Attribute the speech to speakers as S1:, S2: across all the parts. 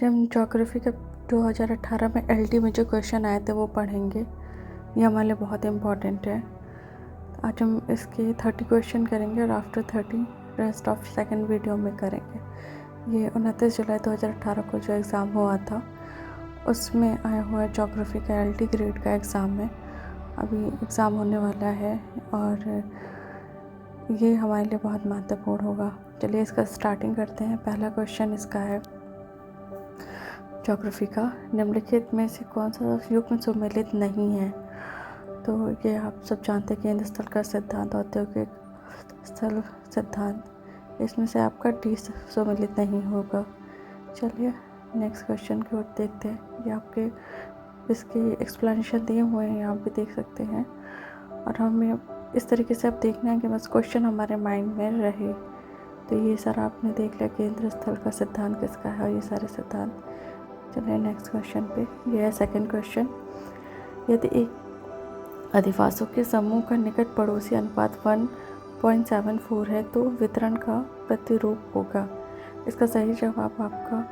S1: हम ज्योग्राफी का 2018 में एलटी में जो क्वेश्चन आए थे वो पढ़ेंगे। ये हमारे लिए बहुत इम्पॉर्टेंट है। आज हम इसके 30 क्वेश्चन करेंगे और after 30 rest of second video में करेंगे। ये 29 जुलाई 2018 को जो एग्ज़ाम हुआ था उसमें आया हुआ है ज्योग्राफी का एलटी ग्रेड का एग्ज़ाम है। अभी एग्ज़ाम होने वाला है और ये हमारे लिए बहुत महत्वपूर्ण होगा। चलिए इसका स्टार्टिंग करते हैं। पहला क्वेश्चन इसका है ज्योग्राफी का, निम्नलिखित में से कौन सा युग्म सुमेलित नहीं है। तो ये आप सब जानते हैं, केंद्र स्थल का सिद्धांत, औद्योगिक स्थल सिद्धांत, इसमें से आपका डी सुमेलित नहीं होगा। चलिए नेक्स्ट क्वेश्चन की ओर देखते हैं। ये आपके इसके एक्सप्लेनेशन दिए हुए हैं, आप भी देख सकते हैं। और हमें इस तरीके से अब देखना है कि बस क्वेश्चन हमारे माइंड में रहे। तो ये सारा आपने देख लिया, केंद्र स्थल का सिद्धांत किसका है और ये सारे सिद्धांत। चलिए नेक्स्ट क्वेश्चन पे। यह है सेकंड क्वेश्चन। यदि एक अधिवासों के समूह का निकट पड़ोसी अनुपात 1.74 है तो वितरण का प्रतिरूप होगा। इसका सही जवाब आपका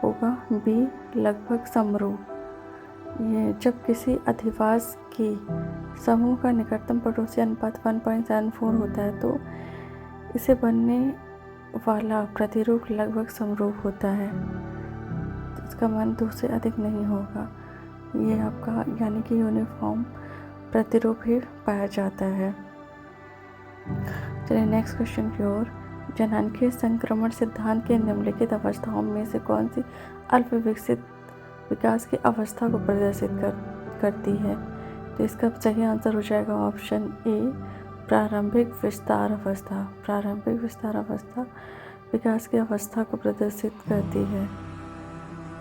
S1: होगा बी, लगभग समरूप। ये जब किसी अधिवास के समूह का निकटतम पड़ोसी अनुपात 1.74 होता है तो इसे बनने वाला प्रतिरूप लगभग समरूप होता है। इसका मान 2 से अधिक नहीं होगा। ये आपका यानी कि यूनिफॉर्म प्रतिरूप ही पाया जाता है। चलिए नेक्स्ट क्वेश्चन की ओर। जनांकीय संक्रमण सिद्धांत के निम्नलिखित अवस्थाओं में से कौन सी अल्प विकसित विकास की अवस्था को प्रदर्शित करती है। तो इसका सही आंसर हो जाएगा ऑप्शन ए, प्रारंभिक विस्तार अवस्था। प्रारंभिक विस्तार अवस्था विकास की अवस्था को प्रदर्शित करती है।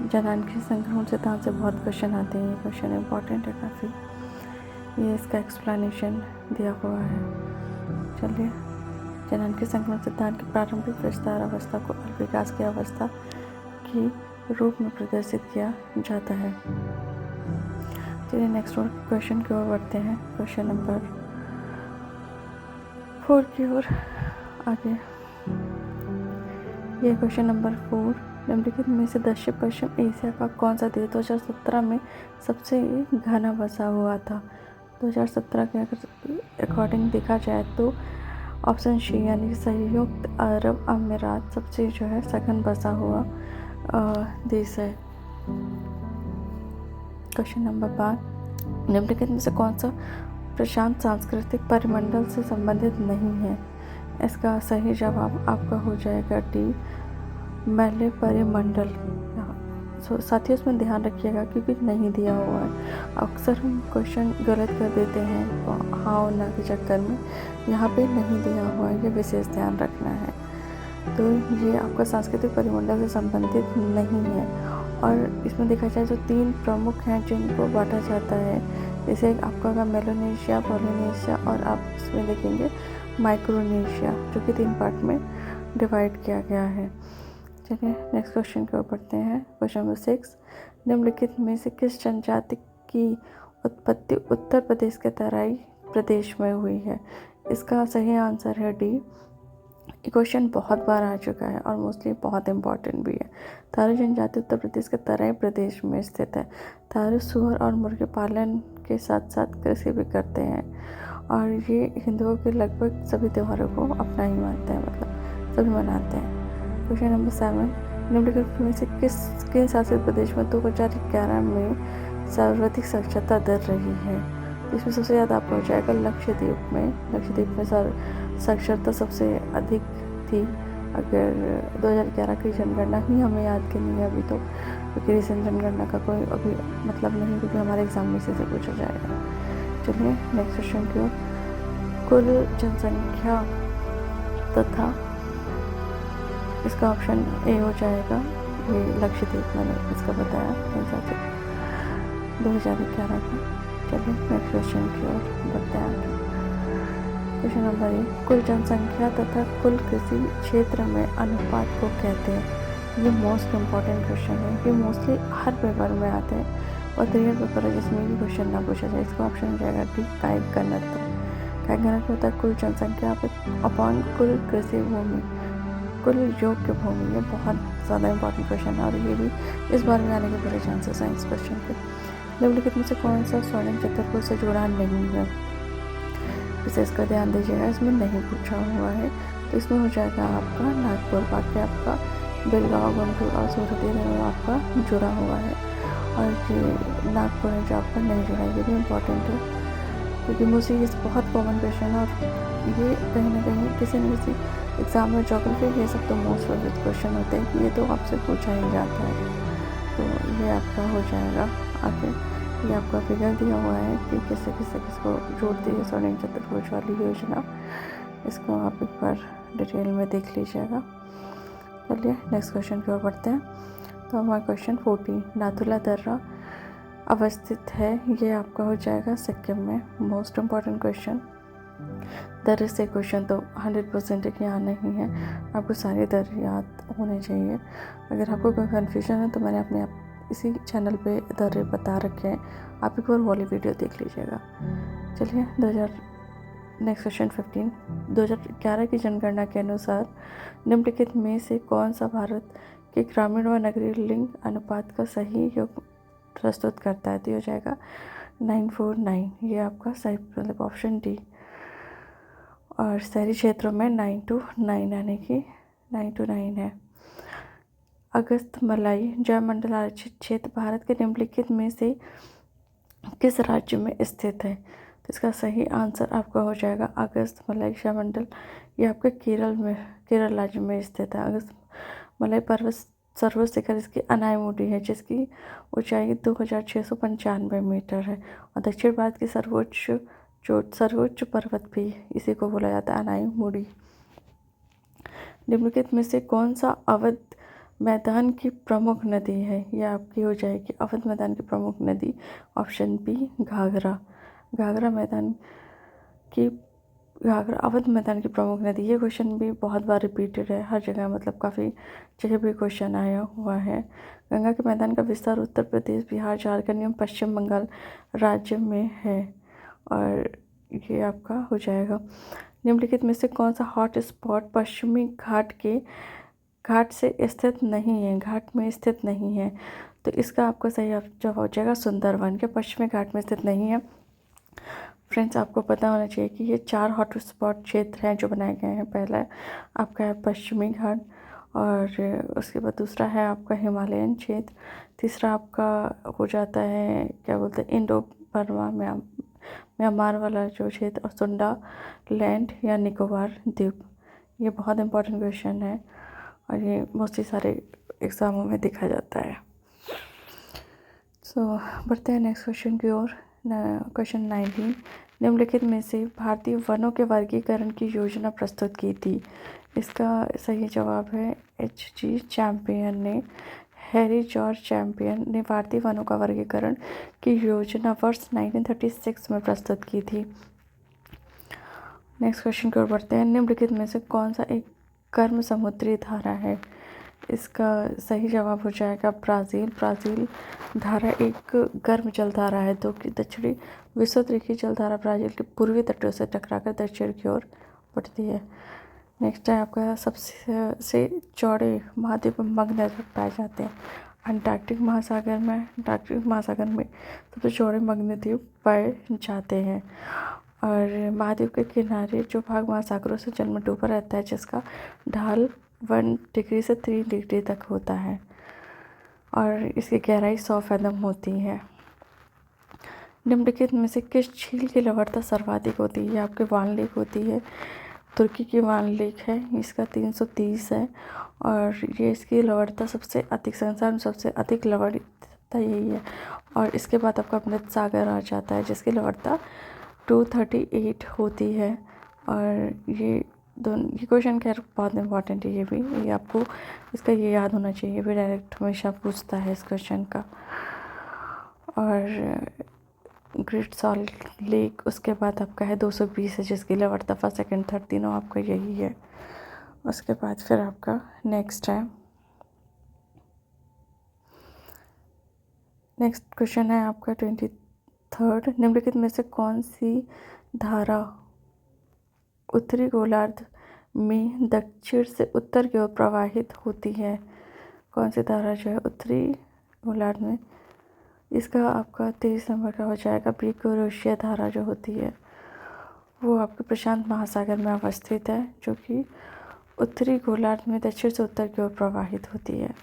S1: जनांकीय संक्रमण सिद्धांत से बहुत क्वेश्चन आते हैं, ये क्वेश्चन इम्पॉर्टेंट है काफ़ी। ये इसका एक्सप्लेनेशन दिया हुआ है। चलिए, जनांकीय संक्रमण सिद्धांत की प्रारंभिक विस्तार अवस्था को अल्प विकास की अवस्था के रूप में प्रदर्शित किया जाता है। चलिए नेक्स्ट क्वेश्चन की ओर बढ़ते हैं। क्वेश्चन नंबर 4 की ओर आगे। ये क्वेश्चन नंबर 4, निम्नलिखित में से दक्षिण पश्चिम एशिया का कौन सा देश 2017 में सबसे घना बसा हुआ था। 2017 के अकॉर्डिंग देखा जाए तो ऑप्शन सी यानी कि संयुक्त अरब अमीरात सबसे जो है सघन बसा हुआ देश है। क्वेश्चन नंबर 5, निम्नलिखित में से कौन सा प्रशांत सांस्कृतिक परिमंडल से संबंधित नहीं है। इसका सही जवाब आपका हो जाएगा डी, मैले परिमंडल। साथियों इसमें ध्यान रखिएगा क्योंकि नहीं दिया हुआ है। अक्सर हम क्वेश्चन गलत कर देते हैं हाँ और ना के चक्कर में। यहाँ पे नहीं दिया हुआ है, ये विशेष ध्यान रखना है। तो ये आपका सांस्कृतिक परिमंडल से संबंधित नहीं है। और इसमें देखा जाए तो 3 प्रमुख हैं जिनको बांटा जाता है। जैसे आपका होगा मेलोनेशिया, पोलिनेशिया और आप इसमें देखेंगे माइक्रोनेशिया, जो कि 3 पार्ट में डिवाइड किया गया है। चलिए नेक्स्ट क्वेश्चन की ओर बढ़ते हैं। क्वेश्चन नंबर 6, निम्नलिखित में से किस जनजाति की उत्पत्ति उत्तर प्रदेश के तराई प्रदेश में हुई है। इसका सही आंसर है डी। ये क्वेश्चन बहुत बार आ चुका है और मोस्टली बहुत इम्पॉर्टेंट भी है। थारू जनजाति उत्तर प्रदेश के तराई प्रदेश में स्थित है। थारू सूअर और मुर्गे पालन के साथ साथ कृषि भी करते हैं और ये हिंदुओं के लगभग सभी त्योहारों को अपना ही मानते हैं, मतलब सभी मनाते हैं। क्वेश्चन नंबर 7, निम्नलिखित में से किन शासित प्रदेश में 2011 में सर्वाधिक साक्षरता दर रही है। इसमें सबसे ज़्यादा आपको हो जाएगा लक्षद्वीप में। लक्षद्वीप में साक्षरता सबसे अधिक थी। अगर 2011 की जनगणना ही हमें याद करनी है अभी तो, क्योंकि रिसेंट जनगणना का कोई अभी मतलब नहीं, क्योंकि हमारे एग्जाम में से पूछा जाएगा। चलिए नेक्स्ट क्वेश्चन की ओर। कुल जनसंख्या तथा इसका ऑप्शन ए हो जाएगा। ये लक्षद्वीप मैंने इसका बताया 2011 का। चलिए नेक्स्ट क्वेश्चन की ओर बढ़ते हैं। क्वेश्चन नंबर 1, कुल जनसंख्या तथा कुल कृषि क्षेत्र में अनुपात को कहते हैं। ये मोस्ट इम्पॉर्टेंट क्वेश्चन है। ये मोस्टली हर पेपर में आते हैं और 3 पेपर है जिसमें भी क्वेश्चन ना पूछा जाए। इसका ऑप्शन हो जाएगा डी, कायिक घनत्व। कायिक घनत्व होता है कुल जनसंख्या अपॉन कुल कृषि भूमि। कुल योग की भूमि, ये बहुत ज़्यादा इंपॉर्टेंट क्वेश्चन है और ये भी इस बार में आने के बड़े चांसेस हैं इस क्वेश्चन के। निम्नलिखित में से कौन सा स्वर्णिम चतुर्भुज से जुड़ा नहीं है, इसे इसका ध्यान दीजिएगा, इसमें नहीं पूछा हुआ है। तो इसमें हो जाएगा आपका नागपुर, बाकी आपका बेलगांव, गुंटूर और सूरत में आपका जुड़ा हुआ है। और ये नागपुर है जो आपका नहीं जुड़ा, ये भी इम्पोर्टेंट है क्योंकि मुझे ये बहुत कॉमन क्वेश्चन है और ये कहीं ना कहीं किसी न किसी एग्ज़ाम में ज्योग्राफी ये सब तो मोस्ट फेवरेट क्वेश्चन होते हैं कि ये तो आपसे पूछा ही जाता है। तो ये आपका हो जाएगा आगे। ये आपका फिगर दिया हुआ है कि किसको जोड़ती है स्वर्णिम चतुर्भुज वाली योजना, इसको आप एक बार डिटेल में देख लीजिएगा। चलिए नेक्स्ट क्वेश्चन की ओर बढ़ते हैं। तो हमारा क्वेश्चन 14, नाथुला दर्रा अवस्थित है, ये आपका हो जाएगा सिक्किम में। मोस्ट इम्पॉर्टेंट क्वेश्चन, दर्रे से क्वेश्चन तो 100% कि यहाँ नहीं है, आपको सारे दर्रे याद होने चाहिए। अगर आपको कोई कन्फ्यूजन है तो मैंने अपने आप इसी चैनल पे दर्रे बता रखे हैं, आप एक बार वाली वीडियो देख लीजिएगा। चलिए नेक्स्ट क्वेश्चन 15, 2011 की जनगणना के अनुसार निम्नलिखित में से कौन सा भारत के ग्रामीण व नगरीय लिंग अनुपात का सही योग प्रस्तुत करता है, तो ये हो जाएगा 9:4:9, ये आपका सही मतलब ऑप्शन डी। और शहरी क्षेत्रों में 9:9 यानी कि 9:9 है। अगस्त मलाई जयमंडल आरक्षित क्षेत्र भारत के निम्नलिखित में से किस राज्य में स्थित है, तो इसका सही आंसर आपका हो जाएगा अगस्त मलाई जयमंडल, ये आपके केरल राज्य में स्थित है। अगस्त मलाई पर्वत सर्वोच्च शिखर इसकी अनायमुडी है जिसकी ऊंचाई 2695 मीटर है और दक्षिण भारत की सर्वोच्च पर्वत भी इसी को बोला जाता है अनायमुडी। निम्नलिखित में से कौन सा अवध मैदान की प्रमुख नदी है, यह आपकी हो जाएगी अवध मैदान की प्रमुख नदी, ऑप्शन बी घाघरा। अवध मैदान की प्रमुख नदी, ये क्वेश्चन भी बहुत बार रिपीटेड है हर जगह, मतलब काफ़ी जगह भी क्वेश्चन आया हुआ है। गंगा के मैदान का विस्तार उत्तर प्रदेश, बिहार, झारखंड एवं पश्चिम बंगाल राज्य में है और ये आपका हो जाएगा। निम्नलिखित में से कौन सा हॉट स्पॉट पश्चिमी घाट से स्थित नहीं है, घाट में स्थित नहीं है, तो इसका आपका सही जवाब हो जाएगा सुंदरवन के पश्चिमी घाट में स्थित नहीं है। फ्रेंड्स, आपको पता होना चाहिए कि ये 4 हॉट स्पॉट क्षेत्र हैं जो बनाए गए हैं। पहला आपका है पश्चिमी घाट और उसके बाद दूसरा है आपका हिमालयन क्षेत्र, तीसरा आपका हो जाता है क्या बोलते हैं इंडो बर्मा म्यांमार वाला जो क्षेत्र, और सुंडा लैंड या निकोबार द्वीप। ये बहुत इंपॉर्टेंट क्वेश्चन है और ये मोस्टली सारे एग्ज़ामों में देखा जाता है। सो बढ़ते हैं नेक्स्ट क्वेश्चन की ओर। क्वेश्चन 19, निम्नलिखित में से भारतीय वनों के वर्गीकरण की योजना प्रस्तुत की थी, इसका सही जवाब है H.G. चैंपियन ने, हैरी जॉर्ज चैंपियन ने भारतीय वनों का वर्गीकरण की योजना वर्ष 1936 में प्रस्तुत की थी। नेक्स्ट क्वेश्चन की ओर बढ़ते हैं। निम्नलिखित में से कौन सा एक गर्म समुद्री धारा है, इसका सही जवाब हो जाएगा ब्राज़ील धारा एक गर्म जलधारा है जो कि दक्षिणी विषुवत जलधारा ब्राज़ील के पूर्वी तटों से टकराकर दक्षिण की ओर बढ़ती है। नेक्स्ट है आपका सबसे चौड़े महाद्वीप मगनद्वीप पाए जाते हैं। अंटार्कटिक महासागर में सबसे चौड़े मगनद्वीप पाए जाते हैं और महाद्वीप के किनारे जो भाग महासागरों से जल में डूबा रहता है जिसका ढाल 1 डिग्री से 3 डिग्री तक होता है और इसकी गहराई 100 फैथम होती है। निम्नलिखित में से किस झील की लवणता सर्वाधिक होती है, आपके वान लेक होती है, तुर्की की वान लेक है, इसका 330 है और ये इसकी लवणता सबसे अधिक, संसार में सबसे अधिक लवणता यही है। और इसके बाद आपका अमृत सागर आ जाता है जिसकी लवणता 238 होती है और ये क्वेश्चन खैर बहुत इंपॉर्टेंट है, ये आपको इसका ये याद होना चाहिए, ये भी डायरेक्ट हमेशा पूछता है इस क्वेश्चन का। और ग्रेट सॉल्ट लेक उसके बाद आपका है 220 है जिसकी लवणता फर्स्ट सेकंड थर्ड तीनों आपका यही है। उसके बाद फिर आपका नेक्स्ट क्वेश्चन है आपका 23rd, निम्नलिखित में से कौन सी धारा उत्तरी गोलार्ध में दक्षिण से उत्तर की ओर प्रवाहित होती है। कौन सी धारा जो है उत्तरी गोलार्ध में? इसका आपका 23 नंबर का हो जाएगा बी, क्रोएशिया धारा जो होती है वो आपके प्रशांत महासागर में अवस्थित है, जो कि उत्तरी गोलार्ध में दक्षिण से उत्तर की ओर प्रवाहित होती है।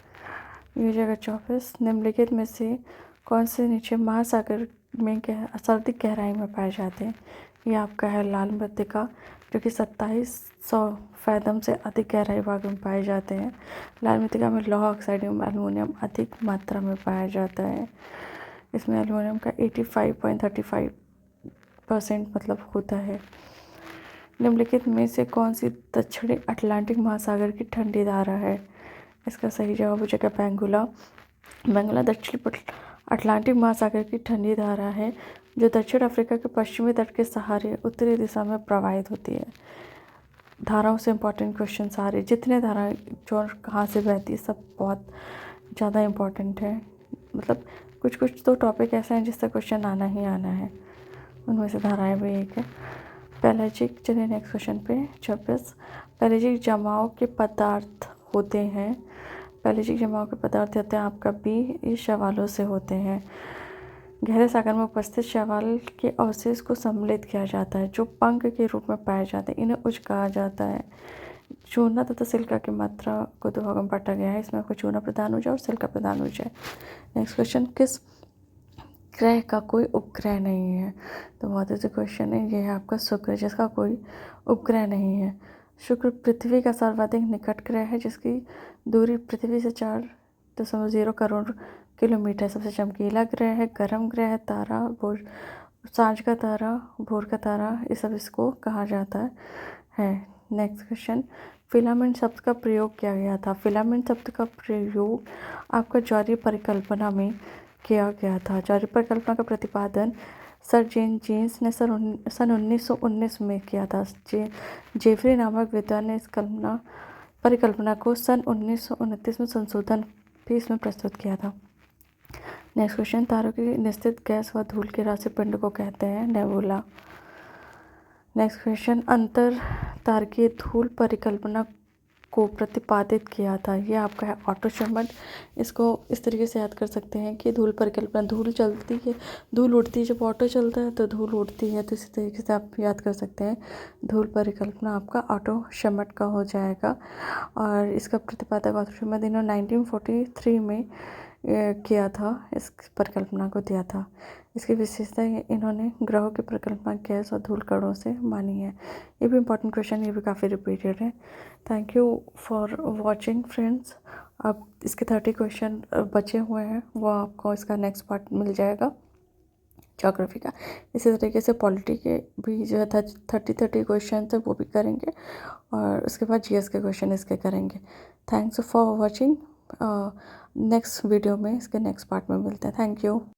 S1: ये हो जाएगा 24। निम्नलिखित में से कौन से नीचे महासागर में सर्वाधिक गहराई में पाए जाते हैं? ये आपका है लाल मृत्तिका, जो कि 2700 फैथम से अधिक गहराई भाग में पाए जाते हैं। लाल मृत्तिका में लौह ऑक्साइड एवं एल्युमिनियम अधिक मात्रा में पाया जाता है। इसमें एल्युमिनियम का 85.35% मतलब होता है। निम्नलिखित में से कौन सी दक्षिणी अटलांटिक महासागर की ठंडी धारा है? इसका सही जवाब हो जाएगा बेंगुला। बेंगुला दक्षिण अटलांटिक महासागर की ठंडी धारा है, जो दक्षिण अफ्रीका के पश्चिमी तट के सहारे उत्तरी दिशा में प्रवाहित होती है। धाराओं से इम्पोर्टेंट क्वेश्चन सारे जितने धाराएं जो कहाँ से बहती है सब बहुत ज़्यादा इम्पोर्टेंट है। मतलब कुछ कुछ तो टॉपिक ऐसे हैं जिससे क्वेश्चन आना ही आना है, उनमें से धाराएं भी एक है। पेलेजिक, चलिए नेक्स्ट क्वेश्चन पे 26। पेलेजिक जमाव के पदार्थ होते हैं। पेलेजिक जमाव के पदार्थ होते हैं आपका बी, इस शैवालों से होते हैं। गहरे सागर में उपस्थित शैवाल के अवशेष को सम्मिलित किया जाता है, जो पंख के रूप में पाए जाते हैं। इन्हें उच्च कहा जाता है। चूना तथा सिल्का की मात्रा को दो भागों में बांटा गया है। इसमें आपको चूना प्रदान हो जाए और सिल्का प्रदान हो जाए। नेक्स्ट क्वेश्चन, किस ग्रह का कोई उपग्रह नहीं है? तो बहुत अच्छे क्वेश्चन है। ये है आपका शुक्र, जिसका कोई उपग्रह नहीं है। शुक्र पृथ्वी का सर्वाधिक निकट ग्रह है, जिसकी दूरी पृथ्वी से 4.0 करोड़ किलोमीटर। सबसे चमकीला ग्रह है, गर्म ग्रह है, तारा भोर, सांझ का तारा, भोर का तारा, ये सब इसको कहा जाता है। नेक्स्ट क्वेश्चन, फिलामेंट शब्द का प्रयोग किया गया था। फिलामेंट शब्द का प्रयोग आपका ज्वारीय परिकल्पना में किया गया था। ज्वारीय परिकल्पना का प्रतिपादन सर जेम्स ने सन 1919 में किया था। जेफरी नामक विद्वान ने इस परिकल्पना को सन 1929 में संशोधन भी इसमें प्रस्तुत किया था। नेक्स्ट क्वेश्चन, तारों की निश्चित गैस व धूल के राशि पिंड को कहते हैं नेबुला। नेक्स्ट क्वेश्चन, अंतर तारकीय धूल परिकल्पना को प्रतिपादित किया था। ये आपका है ऑटो शर्मट। इसको इस तरीके से याद कर सकते हैं कि धूल परिकल्पना, धूल चलती है, धूल उड़ती है, जब ऑटो चलता है तो धूल उड़ती है, तो इसी तरीके से आप याद कर सकते हैं। धूल परिकल्पना आपका ऑटो शर्मट का हो जाएगा। और इसका प्रतिपादक ऑटो शर्मट इन्होंने 1943 में किया था, इस परिकल्पना को दिया था। इसकी विशेषता इन्होंने ग्रहों की परिकल्पना गैस और धूल कणों से मानी है। ये भी इंपॉर्टेंट क्वेश्चन, ये भी काफ़ी रिपीटेड है। Thank you for watching friends. अब इसके 30 क्वेश्चन बचे हुए हैं, वो आपको इसका नेक्स्ट पार्ट मिल जाएगा ज्योग्राफी का। इसी तरीके से पॉलिटी के भी जो है 30 क्वेश्चन है वो भी करेंगे, और उसके बाद जीएस के क्वेश्चन इसके करेंगे। Thanks for watching. Next video में इसके नेक्स्ट पार्ट में मिलते हैं। Thank you.